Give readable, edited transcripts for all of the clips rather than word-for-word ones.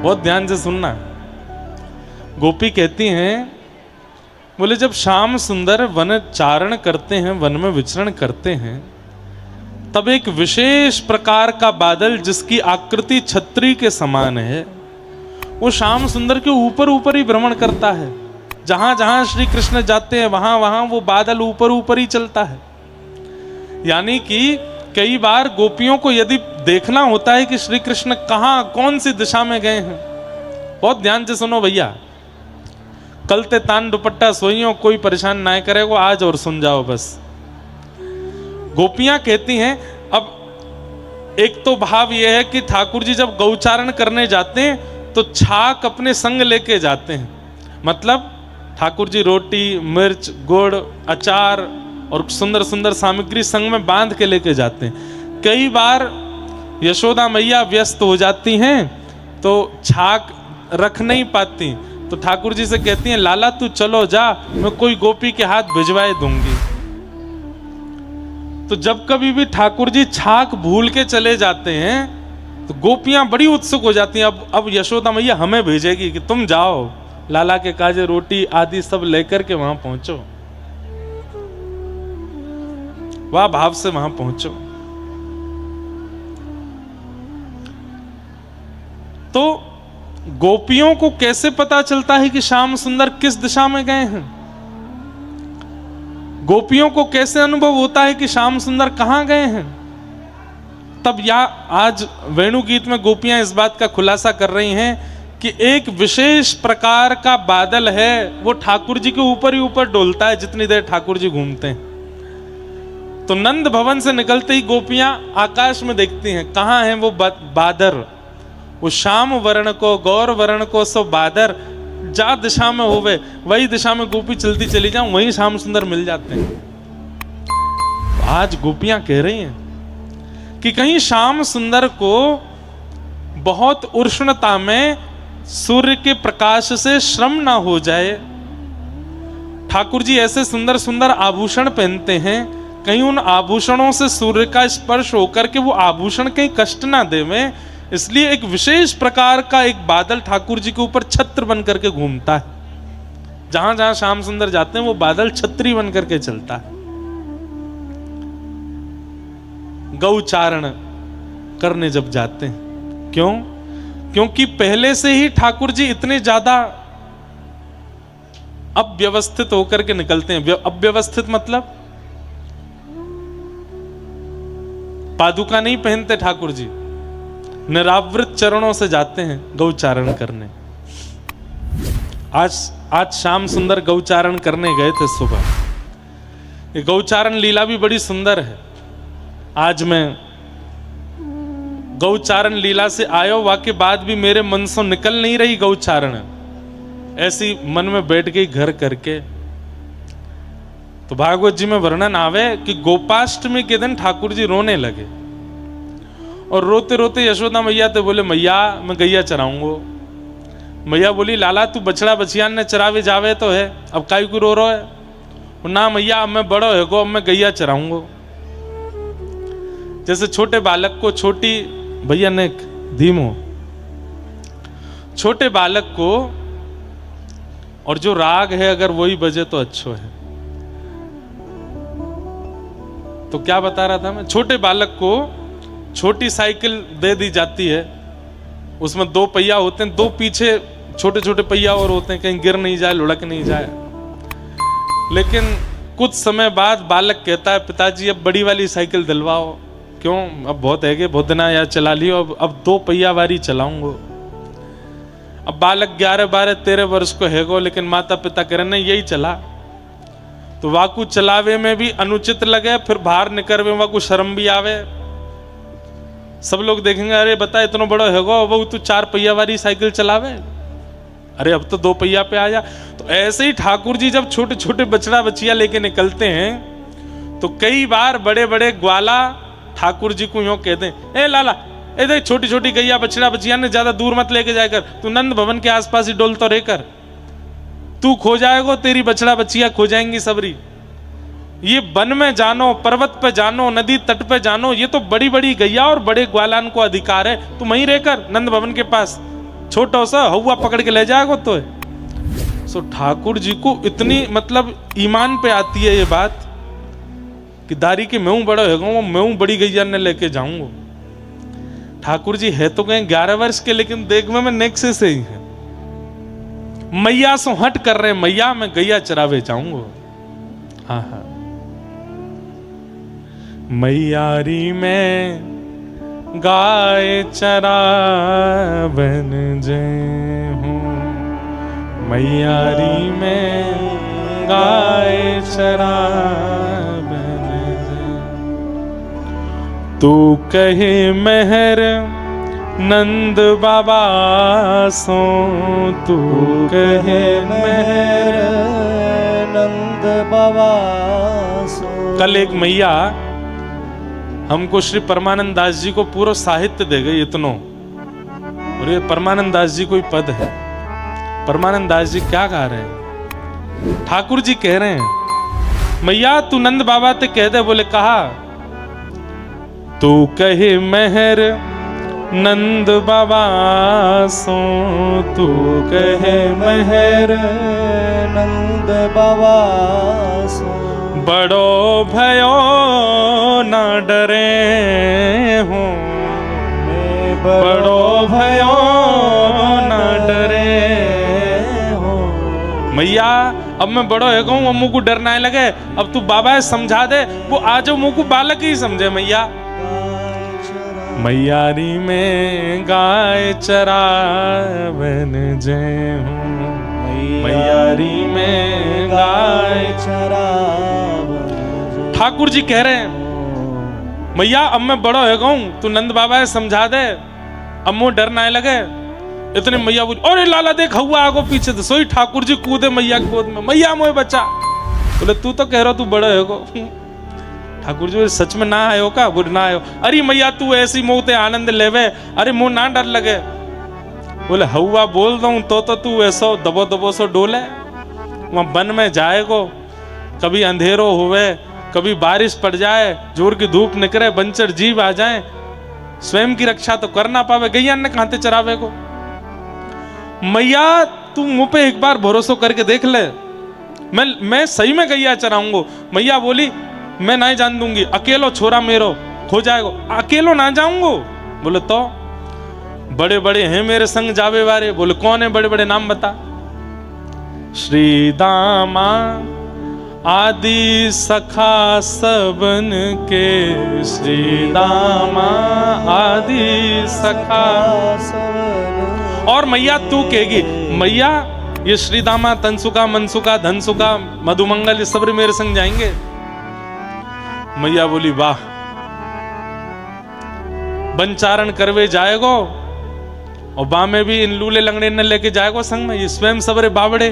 बहुत ध्यान से सुनना। गोपी कहती हैं, बोले जब श्याम सुंदर वन चारण करते हैं, वन में विचरण करते हैं, तब एक विशेष प्रकार का बादल जिसकी आकृति छतरी के समान है, वो श्याम सुंदर के ऊपर ऊपर ही भ्रमण करता है। जहां जहां श्री कृष्ण जाते हैं वहां वहां वो बादल ऊपर ऊपर ही चलता है। यानी कि कई बार गोपियों को यदि देखना होता है कि श्री कृष्ण कहां कौन सी दिशा में गए हैं, बहुत ध्यान से सुनो भैया, कलते तान दुपट्टा सोइयों, कोई परेशान ना करेगो आज, और सुन जाओ बस। गोपियां कहती हैं, अब एक तो भाव यह है कि ठाकुर जी जब गौचारण करने जाते हैं तो छाक अपने संग लेके जाते हैं। मतलब ठाकुर जी रोटी, मिर्च, गुड़, अचार और सुंदर सुंदर सामग्री संग में बांध के लेके जाते हैं। कई बार यशोदा मैया व्यस्त हो जाती हैं तो छाक रख नहीं पाती, तो ठाकुर जी से कहती हैं, लाला तू चलो जा, मैं कोई गोपी के हाथ भिजवाए दूंगी। तो जब कभी भी ठाकुर जी छाक भूल के चले जाते हैं तो गोपियां बड़ी उत्सुक हो जाती हैं, अब यशोदा मैया हमें भेजेगी कि तुम जाओ लाला के काजे रोटी आदि सब लेकर के वहां पहुंचो, वाह भाव से वहां पहुंचो। तो गोपियों को कैसे पता चलता है कि श्याम सुंदर किस दिशा में गए हैं? गोपियों को कैसे अनुभव होता है कि श्याम सुंदर कहां गए हैं? तब आज वेणु गीत में गोपियां इस बात का खुलासा कर रही हैं कि एक विशेष प्रकार का बादल है, वो ठाकुर जी के ऊपर ही ऊपर डोलता है जितनी देर ठाकुर जी घूमते हैं। तो नंद भवन से निकलते ही गोपियां आकाश में देखती हैं, कहां है वो बादर, वो श्याम वर्ण को गौर वर्ण को सो बादर, जा दिशा में होवे वही दिशा में गोपी चलती चली जाऊं, वहीं श्याम सुंदर मिल जाते हैं। आज गोपियां कह रही हैं कि कहीं श्याम सुंदर को बहुत उष्णता में सूर्य के प्रकाश से श्रम ना हो जाए। ठाकुर जी ऐसे सुंदर सुंदर आभूषण पहनते हैं, कहीं उन आभूषणों से सूर्य का स्पर्श होकर के वो आभूषण कहीं कष्ट ना देवे, इसलिए एक विशेष प्रकार का एक बादल ठाकुर जी के ऊपर छत्र बन करके घूमता है। जहां जहां श्याम सुंदर जाते हैं वो बादल छत्री बन करके चलता है। गौचारण करने जब जाते हैं, क्यों? क्योंकि पहले से ही ठाकुर जी इतने ज्यादा अव्यवस्थित होकर के निकलते हैं। अव्यवस्थित मतलब पादुका नहीं पहनते ठाकुर जी, निरावृत चरणों से जाते हैं गौचारण करने। आज श्याम सुंदर गौचारण करने गए थे सुबह। ये गौचारण लीला भी बड़ी सुंदर है। आज मैं गौचारण लीला से आयो, वाके बाद भी मेरे मन से निकल नहीं रही गौचारण, ऐसी मन में बैठ गई घर करके। तो भागवत जी में वर्णन आवे कि गोपाष्टमी के दिन ठाकुर जी रोने लगे और रोते रोते यशोदा मैया तो बोले, मैया मैं गैया चराऊंगो। मैया बोली, लाला तू बछड़ा बछियान ने चरावे जावे तो है, अब काई को रो है? ना मैया अब मैं बड़ो है गो, अब मैं गैया चराऊंगो। जैसे छोटे बालक को छोटी भैया ने धीमो, छोटे बालक को और जो राग है अगर वही बजे तो अच्छो है। तो क्या बता रहा था मैं, छोटे बालक को छोटी साइकिल दे दी जाती है, उसमें 2 पहिया होते हैं, 2 पीछे छोटे छोटे पहिया और होते हैं, कहीं गिर नहीं जाए, लुढ़क नहीं जाए। लेकिन कुछ समय बाद बालक कहता है, पिताजी अब बड़ी वाली साइकिल दिलवाओ। क्यों? अब बहुत है कि बहुत दिन यार चला लियो, अब 2 पहिया वाली चलाऊंगो। अब बालक 11, 12, 13 वर्ष को है गो, लेकिन माता पिता कह रहे नहीं यही चला। तो वाकू चलावे में भी अनुचित लगे, फिर बाहर निकलवे वाकू शर्म भी आवे। सब लोग देखेंगे, अरे बता इतना बड़ा है गो, वो तू 4 पहिया वाली साइकिल चलावे, अरे अब तो 2 पहिया पे आ जा। तो ऐसे ही ठाकुर जी जब छोटे छोटे बछड़ा बछिया लेके निकलते हैं तो कई बार बड़े बड़े ग्वाला ठाकुर जी को यूं कहते हैं, ए लाला ए देख छोटी छोटी गैया बछड़ा बछिया ने ज्यादा दूर मत लेके जाकर, तू नंद भवन के आसपास ही डोल तो रहकर, तू खो जाएगा, तेरी बछड़ा बछिया खो जाएंगी सबरी। ये वन में जानो, पर्वत पे जानो, नदी तट पे जानो, ये तो बड़ी बड़ी गैया और बड़े ग्वालान को अधिकार है, तुम वहीं रहकर नंद भवन के पास छोटा सा हवा पकड़ के ले जाएगा तो। सो ठाकुर जी को इतनी मतलब ईमान पे आती है ये बात कि दारी के मैं बड़ा होगा, मैं बड़ी गैया ने लेके जाऊंगा। ठाकुर जी है तो कहीं 11 वर्ष के, लेकिन देख में नेक्से से ही है। मैया सो हट कर रहे, मैया मैं गैया चरावे जाऊंगा। हाँ हाँ, मैयारी में गाय चरावन जे हूँ, मैयारी में गाय चरावन जे। तू कहे मेहर नंद बाबा सो, तू कहे मेहर नंद बाबा सो। कल एक मैया हमको श्री परमानंद दास जी को पूरा साहित्य दे गई इतनों, और ये परमानंद दास जी कोई पद है। परमानंद दास जी क्या गा रहे हैं? ठाकुर जी कह रहे हैं मैया तू नंद बाबा ते कह दे। बोले कहा, तू कहे मेहर नंद बाबा सो, तू कहे मेहर नंद बाबा सो। बड़ो भयो ना डरे हूँ, बड़ो भयो ना डरे हूँ। मैया अब मैं बड़ो है कहूँ, अब मुझको डर ना लगे, अब तू बाबा है समझा दे। वो आज मुझको बालक ही समझे मैया। मैयारी में गाय चरावन जे हूँ, मैयारी में गाय चरावन। ठाकुर जी कह रहे हैं मैया अब मैं बड़ा हो गऊं, तू नंद बाबा है समझा दे, अब मुझे डर ना लगे। इतने मैया बोली अरे लाला देख हुआ आगो पीछे तो सोई ठाकुर जी कूदे मैया की गोद में, मैया मोए बच्चा। बोले तू तो कह रहा तू बड़ा हो। ठाकुर जी सच में ना आयो का? बोले ना आयो। अरे मैया तू ऐसी मोते आनंद लेवे, अरे मुंह ना डर लगे। बोले हवा बोल दूं तो तू ऐसो दबो दबो सो डोले। वहां वन में जाएगो, कभी अंधेरो हुए, कभी बारिश पड़ जाए, जोर की धूप निकले, बंचर जीव आ जाए, स्वयं की रक्षा तो कर ना पावे, गैया ने कहां चरावे को। मैया तू मुंह पे एक बार भरोसा करके देख ले, मैं सही में गैया चराऊंगा। मैया बोली मैं नहीं जान दूंगी, अकेलो छोरा मेरो खो जाएगा, अकेलो ना जाऊंगा। बोले तो बड़े बड़े हैं मेरे संग जावे वाले। बोले कौन है? बड़े बड़े नाम बता। श्री दामा आदि सखा सबन के, श्री दामा आदि सखा सबन। और मैया तू कहेगी मैया ये श्री दामा तनसुका मनसुका धनसुका मधुमंगल ये सब मेरे संग जाएंगे। मैया बोली वाह, बनचारण करवे जाएगो और बा में भी इन लूले लंगड़े न लेके जाएगो संग में। ये स्वयं सबरे बावड़े,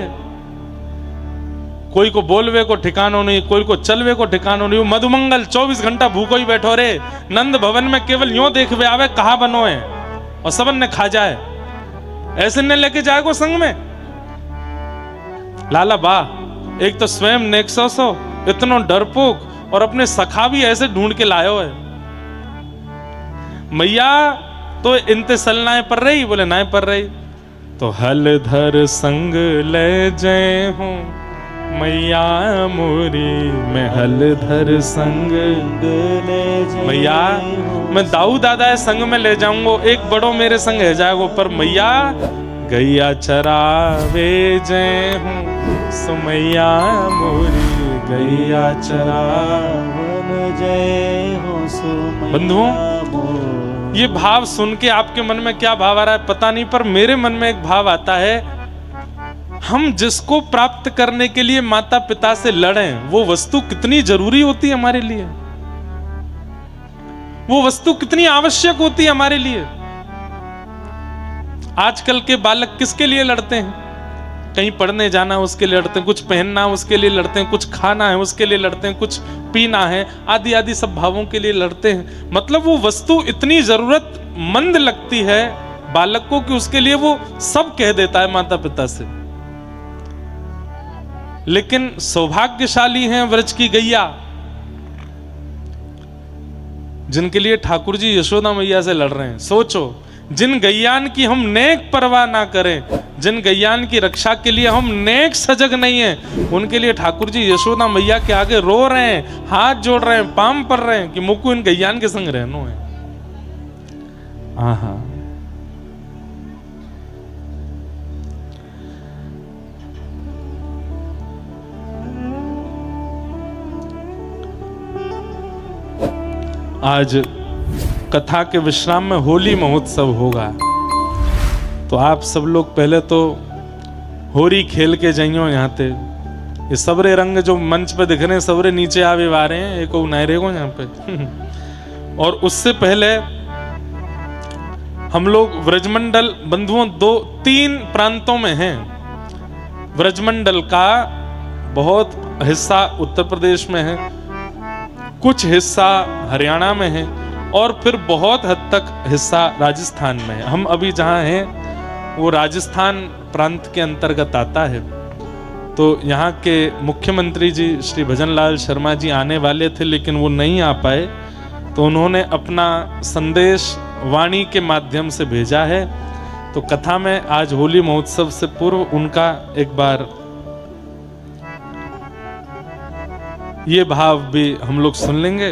कोई को बोलवे को ठिकानो नहीं, कोई को चलवे को ठिकानो नहीं। मधुमंगल 24 घंटा भूखो ही बैठो रे, नंद भवन में केवल यूं देखवे आवे कहा बनो है और सबन ने खा जाए, ऐसे न लेके जाएगो संग में। लाला बा एक तो स्वयं नेक्सो इतनो डरपोक और अपने सखा भी ऐसे ढूंढ के लायो है। मैया तो इनते सलनाए पर रही। बोले नाए पर रही तो हल धर संग ले जाए हूँ मैया मोरी, मैं हल धर संग ले जाए। मैया मैं दाऊ दादा संग में ले जाऊंगा, एक बड़ो मेरे संग है जाएगो, पर मैया गैया चरावे जय हूँ सुमैया मोरी, गैया चरावन जय हो सुमैया। बंधुओं ये भाव सुन के आपके मन में क्या भाव आ रहा है पता नहीं, पर मेरे मन में एक भाव आता है, हम जिसको प्राप्त करने के लिए माता पिता से लड़ें, वो वस्तु कितनी जरूरी होती है हमारे लिए, वो वस्तु कितनी आवश्यक होती है हमारे लिए। आजकल के बालक किसके लिए लड़ते हैं? कहीं पढ़ने जाना उसके लिए लड़ते हैं, कुछ पहनना उसके लिए लड़ते हैं, कुछ खाना है उसके लिए लड़ते हैं, कुछ पीना है, आदि आदि सब भावों के लिए लड़ते हैं। मतलब वो वस्तु इतनी जरूरतमंद लगती है बालक को कि उसके लिए वो सब कह देता है माता पिता से। लेकिन सौभाग्यशाली हैं व्रज की गैया, जिनके लिए ठाकुर जी यशोदा मैया से लड़ रहे हैं। सोचो जिन गैयान की हम नेक परवाह ना करें, जिन गैयान की रक्षा के लिए हम नेक सजग नहीं है, उनके लिए ठाकुर जी यशोदा मैया के आगे रो रहे हैं, हाथ जोड़ रहे हैं, पाम पड़ रहे हैं कि मुकु इन गैयान के संग रहनो है। आहा, आज कथा के विश्राम में होली महोत्सव होगा, तो आप सब लोग पहले तो होरी खेल के जाइयो। यहाँ पे ये सबरे रंग जो मंच पे दिख रहे हैं, सबरे नीचे आवे आ रहे हैं, एक नायरे को यहाँ पे और उससे पहले हम लोग व्रजमंडल बंधुओं 2-3 प्रांतों में हैं। व्रजमंडल का बहुत हिस्सा उत्तर प्रदेश में है, कुछ हिस्सा हरियाणा में है और फिर बहुत हद तक हिस्सा राजस्थान में है। हम अभी जहाँ हैं वो राजस्थान प्रांत के अंतर्गत आता है। तो यहाँ के मुख्यमंत्री जी श्री भजनलाल शर्मा जी आने वाले थे, लेकिन वो नहीं आ पाए, तो उन्होंने अपना संदेश वाणी के माध्यम से भेजा है। तो कथा में आज होली महोत्सव से पूर्व उनका एक बार ये भाव भी हम लोग सुन लेंगे।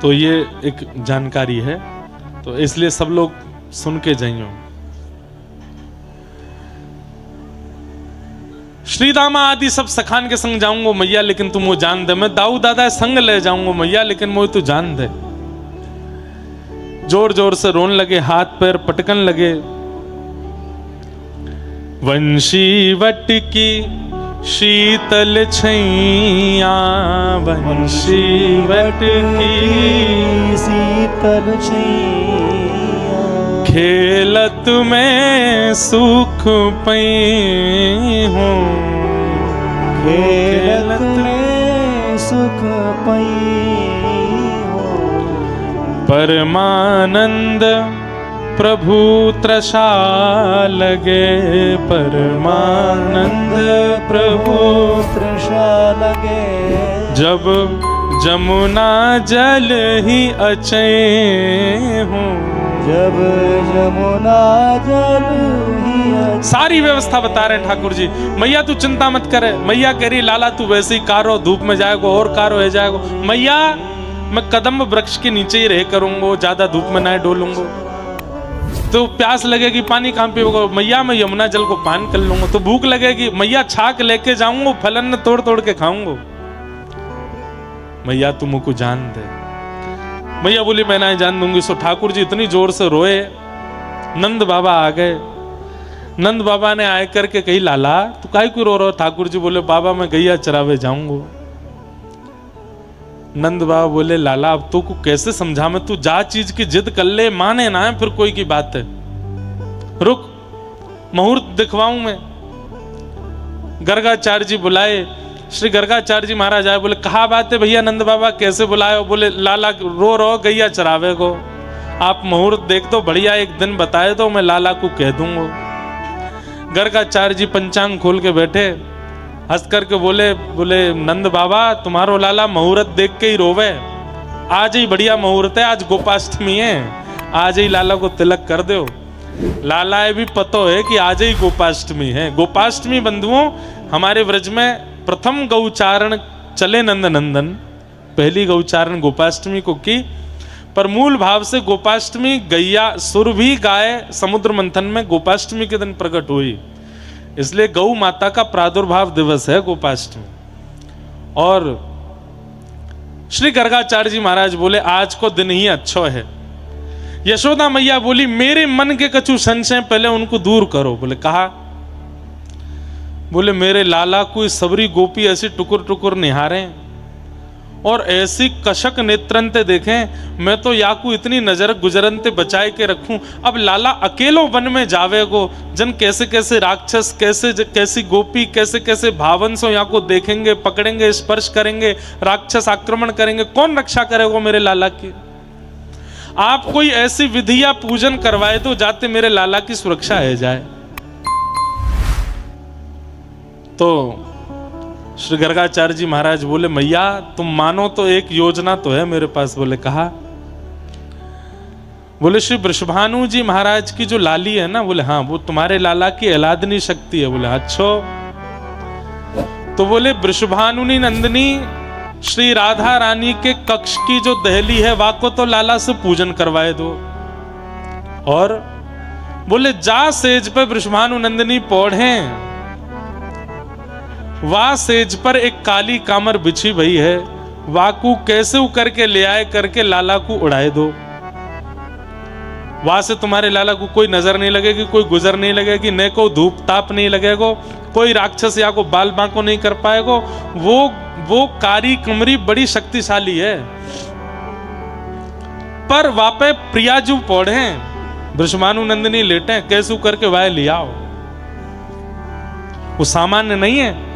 तो ये एक जानकारी है, तो इसलिए सब लोग सुन के जाइयो। श्री दामा आदि सब सखान के संग जाऊंगो मैया, लेकिन तुम वो जान दे। मैं दाऊ दादा संग ले जाऊंगो मैया, लेकिन वो तू जान दे। जोर जोर से रोन लगे, हाथ पैर पटकन लगे। वंशी वट की शीतल छैया, वंशी वट की शीतल छैया, खेलत में सुख पई हूँ, खेलत में सुख पई हूँ। परमानंद प्रभु तृषा लगे, परमानंद प्रभु तृषा लगे। जब जमुना जल ही अचै हूँ, जब जमुना जल ही। सारी व्यवस्था बता रहे हैं ठाकुर जी। मैया तू चिंता मत करे। मैया कह रही लाला तू वैसे ही कारो, धूप में जाएगा और कारो है जाएगा। मैया मैं कदम वृक्ष के नीचे ही रह करूंगा, ज्यादा धूप में ना डोलूंगा। तो प्यास लगेगी, पानी कहाँ पीओगे? मैया मैं यमुना जल को पान कर लूंगा। तो भूख लगेगी, मैया छाक लेके जाऊंगा, फलन तोड़ तोड़ के खाऊंगा। मैया तुम को जान दे। मैया बोली मैं ना जान दूंगी। सो ठाकुर जी इतनी जोर से रोए, नंद बाबा आ गए। नंद बाबा ने आए करके कही लाला तू काहे क्यों रो रहा? ठाकुर जी बोले बाबा मैं गैया चरावे जाऊंगा। नंद बाबा बोले लाला अब तो को कैसे समझा मैं, तू जा चीज की जिद कर ले, माने ना है फिर कोई की बात है। रुक मुहूर्त दिखवाऊं मैं। गर्गाचार्य जी बुलाए। श्री गर्गाचार्य जी महाराज आए, बोले कहा बात है भैया नंद बाबा, कैसे बुलाए? बोले लाला रो रो गैया चरावे को, आप मुहूर्त देख दो, बढ़िया एक दिन बताए तो मैं लाला को कह दूंगा। गर्गाचार्य जी पंचांग खोल के बैठे, हंस करके बोले नंद बाबा तुम्हारो लाला मुहूर्त देख के ही रोवे। आज ही बढ़िया मुहूर्त है, आज गोपाष्टमी है, आज ही लाला को तिलक कर दो। लाला ये भी पतो है कि आज ही गोपाष्टमी है। गोपाष्टमी बंधुओं हमारे व्रज में प्रथम गौचारण चले नंद नंदन, पहली गौचारण गोपाष्टमी को की। पर मूल भाव से गोपाष्टमी गैया सुरभि गाय समुद्र मंथन में गोपाष्टमी के दिन प्रकट हुई, इसलिए गौ माता का प्रादुर्भाव दिवस है गोपाष्टमी। और श्री गर्गाचार्य जी महाराज बोले आज को दिन ही अच्छा है। यशोदा मैया बोली मेरे मन के कछु संशय पहले उनको दूर करो। बोले कहा? बोले मेरे लाला को सबरी गोपी ऐसी टुकुर टुकुर निहारे और ऐसी कशक नेत्रंते देखें, मैं तो याकू इतनी नजर गुजरंते बचाए के रखूं। अब लाला अकेलो वन में जावेगो, जन कैसे कैसे राक्षस, कैसे कैसी गोपी, कैसे कैसे भावंसों याकू देखेंगे, पकड़ेंगे, स्पर्श करेंगे, राक्षस आक्रमण करेंगे, कौन रक्षा करेगा मेरे लाला की? आप कोई ऐसी विधि या पूजन करवाए तो जाते मेरे लाला की सुरक्षा है जाए। तो श्री गर्गाचार्य जी महाराज बोले मैया तुम मानो तो एक योजना तो है मेरे पास। बोले कहा? बोले श्री वृषभानु जी महाराज की जो लाली है ना, बोले हाँ वो तुम्हारे लाला की अलादनी शक्ति है। बोले अच्छो। तो बोले वृषभानुनी नंदिनी श्री राधा रानी के कक्ष की जो दहली है वाको तो लाला से पूजन करवाए दो। और बोले जा सेज पे वृषभानु नंदिनी पौढ़े, वह सेज पर एक काली कामर बिछी भई है, वाकू कैसे उकर के ले आए करके लाला को उड़ाए दो। वहां से तुम्हारे लाला को कोई नजर नहीं लगेगी, कोई गुजर नहीं लगेगी, न को धूप ताप नहीं लगेगा, कोई राक्षस या को बाल बांको नहीं कर पाएगा। वो कारी कमरी बड़ी शक्तिशाली है। पर वापे प्रियाजू पौढ़े, वृषभानु नंदिनी लेटे, कैसे करके वाय लियाओ। वो सामान्य नहीं है।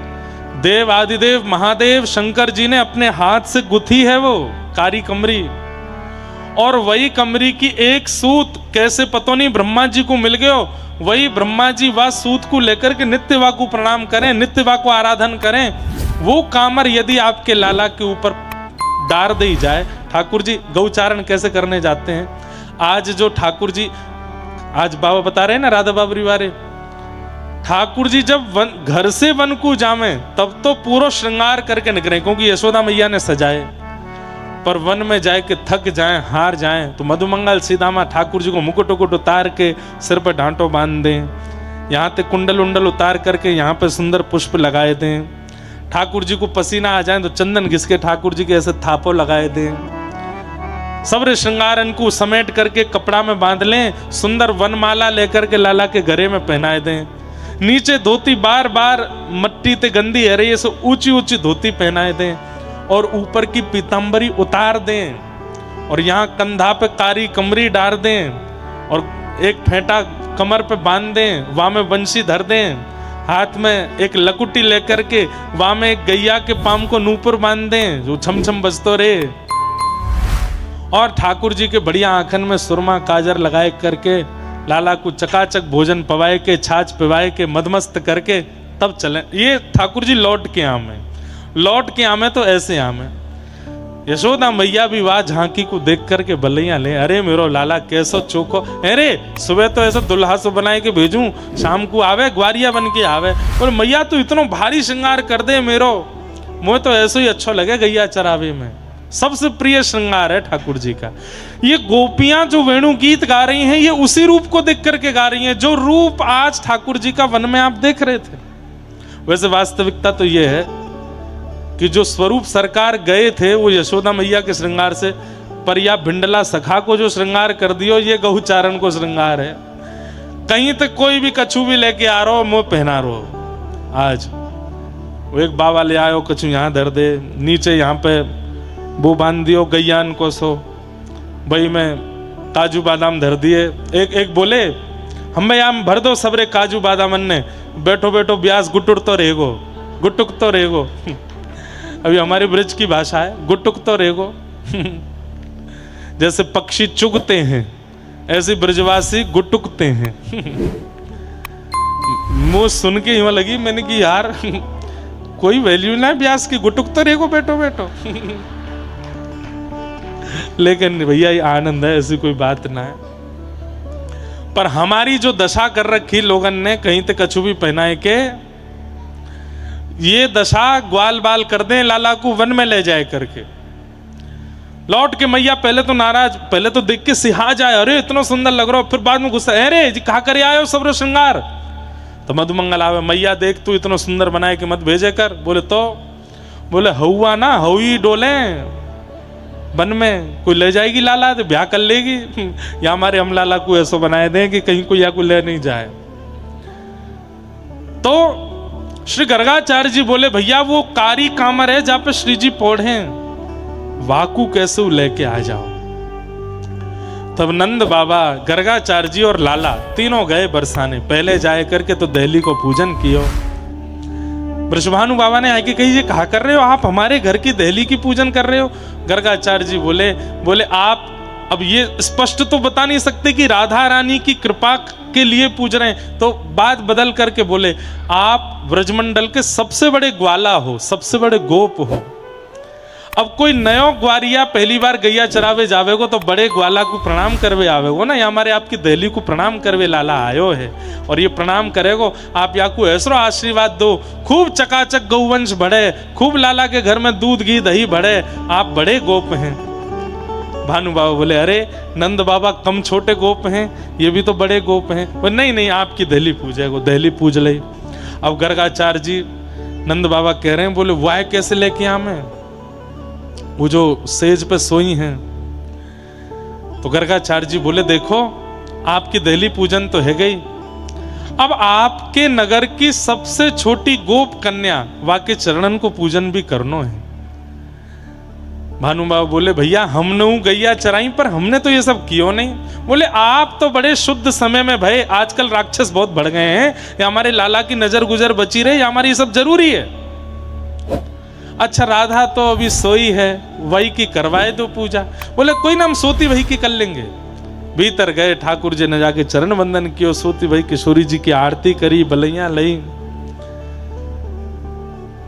देव आदिदेव महादेव शंकर जी ने अपने हाथ से गुथी है वो कारी कमरी। और वही कमरी की एक सूत कैसे पतो नहीं ब्रह्मा जी को मिल गयो। वही ब्रह्मा जी वह सूत को लेकर के नित्य वा को प्रणाम करें, नित्य वा को आराधन करें। वो कामर यदि आपके लाला के ऊपर डार दी जाए। ठाकुर जी गौचारण कैसे करने जाते हैं। आज जो ठाकुर जी, आज बाबा बता रहे हैं ना राधा बाबरी वारे, ठाकुर जी जब घर से वन को जावे तब तो पूरा श्रृंगार करके निकले, क्योंकि यशोदा मैया ने सजाए। पर वन में जाए के थक जाएं, हार जाएं, तो मधुमंगल सीधामा ठाकुर जी को मुकुट उकुट उतार के सिर पर डांटो बांध दें, यहाँ पे कुंडल उंडल उतार करके यहाँ पे सुंदर पुष्प लगाए दें। ठाकुर जी को पसीना आ जाए तो चंदन घिस के ठाकुर जी के ऐसे थापो लगाए दें। सब्र श्रृंगारन को समेट करके कपड़ा में बांध लें, सुंदर वनमाला लेकर के लाला के गले में पहनाए दें। नीचे धोती बार बार मट्टी ते गंदी है रही, ऊंची ऊंची धोती पहनाए दें और ऊपर की पीतांबरी उतार दें और यहाँ कंधा पे कारी कमरी डाल दें और एक फेंटा कमर पे बांध दें, वहां में बंशी धर दें, हाथ में एक लकुटी लेकर के वहां में एक गैया के पाम को नूपुर बांध दें जो छम छम बजतो रे। और ठाकुर जी के बढ़िया आंखन में सुरमा काजर लगाए करके लाला को चकाचक भोजन पवाए के, छाछ पिवाए के, मदमस्त करके तब चले। ये ठाकुर जी लौट के आमे, लौट के आमे तो ऐसे आमे। यशोदा मैया भी वाह झांकी को देख करके बलैया ले, अरे मेरो लाला कैसो चोखो, अरे सुबह तो ऐसा दुल्हा सो बनाए के भेजूं, शाम को आवे ग्वारिया बन के आवे। और मैया तो इतना भारी श्रृंगार कर दे मेरो, मुझे तो ऐसे ही अच्छा लगे गैया चरावे में। सबसे प्रिय श्रृंगार है ठाकुर जी का। ये गोपियां जो वेणु गीत गा रही हैं, ये उसी रूप को देख करके गा रही हैं जो रूप आज ठाकुर जी का वन में आप देख रहे थे। वैसे वास्तविकता तो ये है कि जो स्वरूप सरकार गए थे वो यशोदा मैया के श्रृंगार से, पर या भिंडला सखा को जो श्रृंगार कर दियो ये गहुचारण को श्रृंगार है। कहीं तक कोई भी कछु भी लेके आ रहा हो, मुंह पहना रहो। आज वो एक बाबा ले आयो, कछु यहाँ धर दे, नीचे यहाँ पे वो बांध दियो गैयान को, सो भाई में काजू बादाम धर दिए। एक बोले हम भाई आम भर दो सबरे काजू बादामन ने, बैठो बैठो ब्यास गुटुर तो रहेगो, गुटुक तो रहेगो। अभी हमारी ब्रज की भाषा है गुटुक तो रहेगो। जैसे पक्षी चुगते हैं ऐसे ब्रजवासी गुटुकते हैं। मुंह सुन के ही लगी मैंने कि यार कोई वैल्यू ना है ब्यास की, गुटुक तो रहेगो बैठो बैठो। लेकिन भैया ये आनंद है, ऐसी कोई बात ना है। पर हमारी जो दशा कर रखी लोगन ने, कहीं तक कछु भी पहनाए के ये दशा ग्वाल बाल कर दें, लाला को वन में ले जाए करके। लौट के मैया पहले तो नाराज, पहले तो देख के सिहा जाए, अरे इतना सुंदर लग रहा हो, फिर बाद में गुस्सा, अरे जी कहा करे आयो सब्र श्रृंगार। तो मधुमंगल आवे, मैया देख तू इतना सुंदर बनाए कि मत भेजे कर। बोले तो बोले हौआ ना हौई डोले वन में, कोई ले जाएगी लाला तो ब्याह कर लेगी, या हमारे हम लाला को ऐसा बनाए दें कि कहीं कोई या कोई ले नहीं जाए। तो श्री गर्गाचार्य जी बोले भैया वो कारी कामर है जहां पे श्री जी पौढ़े, वाकू कैसे लेके आ जाओ। तब नंद बाबा, गर्गाचार्य जी और लाला तीनों गए बरसाने। पहले जाए करके तो दहली को पूजन कियो। वृषभानु बाबा ने आके कही ये कहा कर रहे हो आप, हमारे घर की दहली की पूजन कर रहे हो। गर्गाचार्य जी बोले आप अब ये स्पष्ट तो बता नहीं सकते कि राधा रानी की कृपा के लिए पूज रहे हैं, तो बात बदल करके बोले आप ब्रजमंडल के सबसे बड़े ग्वाला हो, सबसे बड़े गोप हो। अब कोई नयो ग्वारिया पहली बार गैया चरावे जावेगो तो बड़े ग्वाला को प्रणाम करवे आवेगो ना, या हमारे आपकी दहली को प्रणाम करवे लाला आयो है और ये प्रणाम करेगो, आप या को ऐसो आशीर्वाद दो, खूब चकाचक गौवंश बढ़े, खूब लाला के घर में दूध घी दही बढ़े, आप बड़े गोप हैं। भानु बाबा बोले अरे नंद बाबा कम छोटे गोप हैं, ये भी तो बड़े गोप हैं। बोले नहीं नहीं आपकी दहली पूजेगो, दहली पूज ले। अब गर्गाचार्य जी नंद बाबा कह रहे हैं, बोले वाह कैसे लेके आ मैं, वो जो सेज पे सोई हैं। तो गर्गाचार्य जी बोले देखो आपकी दहली पूजन तो है गई, अब आपके नगर की सबसे छोटी गोप कन्या वाके चरणन को पूजन भी करनो है। भानु बाबा बोले भैया हमने गैया चराई पर हमने तो ये सब कियो नहीं। बोले आप तो बड़े शुद्ध समय में भाई, आजकल राक्षस बहुत बढ़ गए हैं, या हमारे लाला की नजर गुजर बची रहे, या हमारी ये सब जरूरी है। अच्छा राधा तो अभी सोई है, वही की करवाए दो पूजा। बोले कोई ना हम सोती वही की कर लेंगे। भीतर गए, ठाकुर जी ने जाके चरण वंदन कियो, सोती वही किशोरी जी की आरती करी, बलैया लई।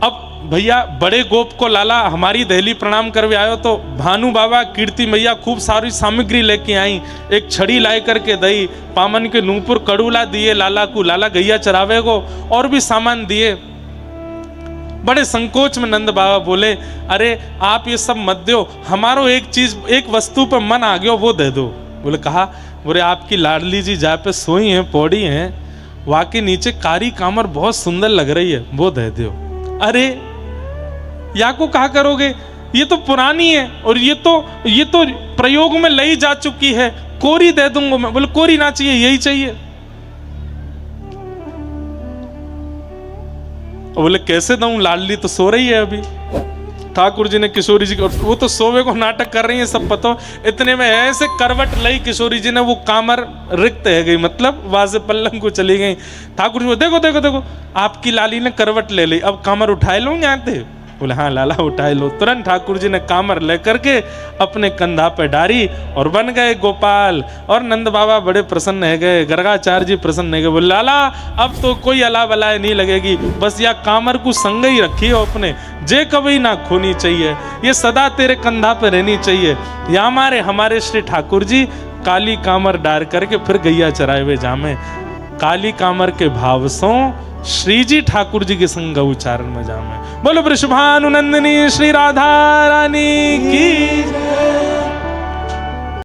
अब भैया बड़े गोप को लाला हमारी दहली प्रणाम करवे आयो, तो भानु बाबा कीर्ति मैया खूब सारी सामग्री लेके आई, एक छड़ी लाई करके दई, पामन के नूपुर कड़ूला दिए लाला को, लाला गैया चरावे को, और भी सामान दिए। बड़े संकोच में नंद बाबा बोले अरे आप ये सब मत दो, हमारो एक चीज एक वस्तु पर मन आ गयो वो दे दो। बोले कहा, बोले आपकी लाडली जी जहाँ पे सोई हैं पौड़ी हैं, वहाँ के नीचे कारी कामर बहुत सुंदर लग रही है, वो दे दो। अरे या को कहा करोगे, ये तो पुरानी है और ये तो प्रयोग में लाई जा चुकी है, कोरी दे दूंगा मैं। बोले कोरी ना चाहिए, यही चाहिए। बोले कैसे दूं, लाडली तो सो रही है अभी। ठाकुर जी ने किशोरी जी को, वो तो सोवे को नाटक कर रही है सब पता, इतने में ऐसे करवट लई किशोरी जी ने, वो कामर रिक्त है गई, मतलब वाजे पल्लंग को चली गई। ठाकुर जी देखो देखो देखो आपकी लाली ने करवट ले ली, अब कामर उठाए लो यहाँ थे। बोले हाँ लाला उठाए लो। तुरंत ठाकुर जी ने कामर लेकर के अपने कंधा पे डारी और बन गए गोपाल। और नंद बाबा बड़े प्रसन्न है गए, गर्गाचार्य जी प्रसन्न है गए। बोले लाला अब तो कोई अला बलाए नहीं लगेगी, बस या कामर को संग ही रखी हो अपने, जे कभी ना खोनी चाहिए, ये सदा तेरे कंधा पे रहनी चाहिए। या हमारे श्री ठाकुर जी काली कामर डार करके फिर गैया चराए हुए जामे, काली कामर के भाव सो श्री जी ठाकुर जी के संग उच्चारण में जामे। बोलो वृषभानु नंदिनी श्री राधा रानी की।